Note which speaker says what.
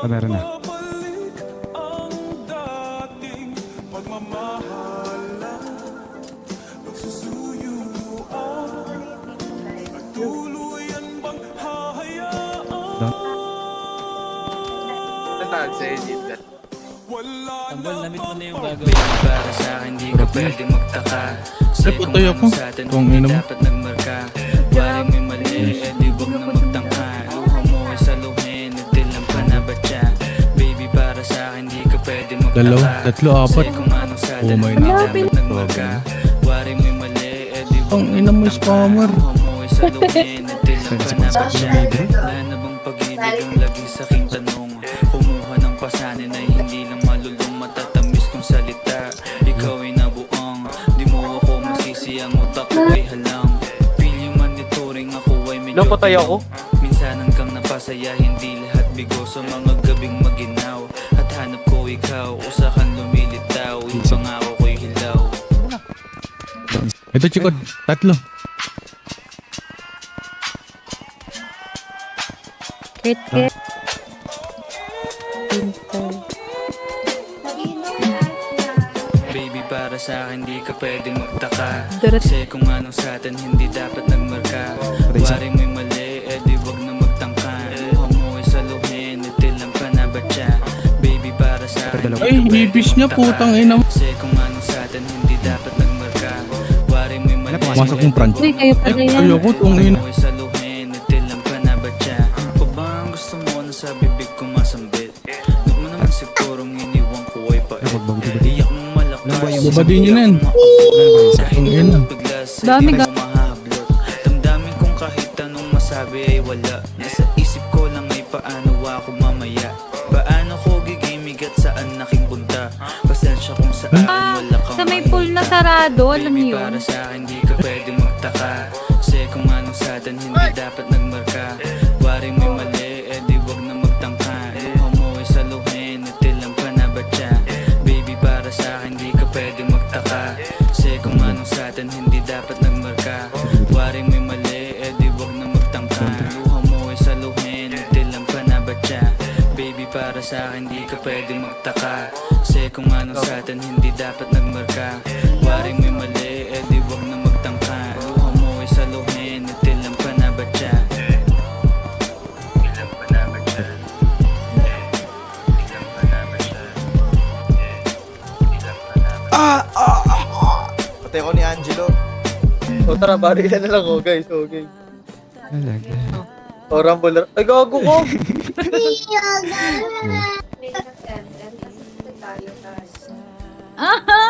Speaker 1: Meron na.
Speaker 2: Tambol, namit mo na yung gagawin. Para sa akin, di ka pwede magtaka. Kasi kung ano sa atin, hindi dapat nagmarka. Wari mo'y mali, eh di wag na magtangka. Luha mo ay saluhin, natil ang panabatya. Baby, para sa akin, di ka pwede magtaka.
Speaker 1: Dalawa, tatlo, apat.
Speaker 2: Kasi kung ano sa atin,
Speaker 1: Oh my
Speaker 2: hindi
Speaker 1: God.
Speaker 2: dapat nagmarka. Wari mo'y mali, eh di wag
Speaker 1: Ang
Speaker 2: na
Speaker 1: ina mo,
Speaker 2: magtangka.
Speaker 1: scammer.
Speaker 2: Luha mo ay saluhin, natil ang panabatya. Wala na bang pag-ibig ang lagi sa aking tanong? Kumuha ng pasanin ay hindi lang malulong, matatamis kong salita. Ikaw ay nabuang, di mo ako masisi, ang utak ko ay halang. Feel yung monitoring, ako ay medyo
Speaker 3: Napatay ako?
Speaker 2: Minsanan kang napasaya, hindi lahat bigo. Sa mga gabing maginaw at hanap ko ikaw, usakan lumilitaw, yung pangako ko'y hilaw.
Speaker 1: Ito, Chikod. Tatlo.
Speaker 4: Kit. Pinter.
Speaker 2: Baby, para sa akin di ka pwede magtaka.
Speaker 4: Durot.
Speaker 2: Kasi kung ano sa atin hindi dapat nagmarka. Wari mo'y mali, eh di wag na magtangka. Luha mo ay saluhin, itil ang panabatya. Baby, para sa akin di ka
Speaker 1: Ay,
Speaker 2: pwede
Speaker 1: ibis niya,
Speaker 2: magtaka.
Speaker 1: putang ina mo.
Speaker 2: Kasi kung ano sa atin hindi dapat nagmarka. Wari mo'y mali,
Speaker 1: Pumasok yung front.
Speaker 4: Uy, kayo pala yan.
Speaker 1: Ayoko, tong ina.
Speaker 2: Luha mo ay saluhin, itil ang panabatya. Pa ba ang gusto mo na sa bibig ko masambit? Huwag mo naman sigurong iniwan ko ay pait. Iyak mong malakas.
Speaker 1: Babadin niyo na yan.
Speaker 2: Kahit
Speaker 1: Ang ina.
Speaker 2: anong biglas,
Speaker 4: Dami
Speaker 2: hindi ko mahahablot. Damdamin kong kahit anong masabi ay wala. Nasa isip ko lang ay paano ako mamaya. Paano ko gigimig at saan aking punta. Pasensya kung saan wala kang
Speaker 4: Sa may pool na sarado, alam
Speaker 2: Baby,
Speaker 4: niyo.
Speaker 2: para sa akin di ka pwede magtaka. Kasi kung ano sa atin hindi dapat nagmarka. Wari mo'y mali, eh di wag na magtangka. Luha mo ay saluhin, itil ang panabatya. Baby, para sa akin di ka pwede magtaka. Kasi kung ano sa atin hindi dapat nagmarka. Wari mo'y mali, eh di wag na magtangka. Luha mo ay saluhin, itil ang panabatya. Baby, para sa akin di ka pwede magtaka. Kasi kung ano sa atin hindi dapat nagmarka. Wari mo'y mali, eh di wag na magtangka. Luha mo ay saluhin, itil ang panabatya. Ilang panabatya. Ilang panabatya. Ilang panabatya.
Speaker 3: Patay ko ni Angelo. O tara, barilan na lang oh guys. Okay. O Rumble. Ay gago ko.
Speaker 4: Aha!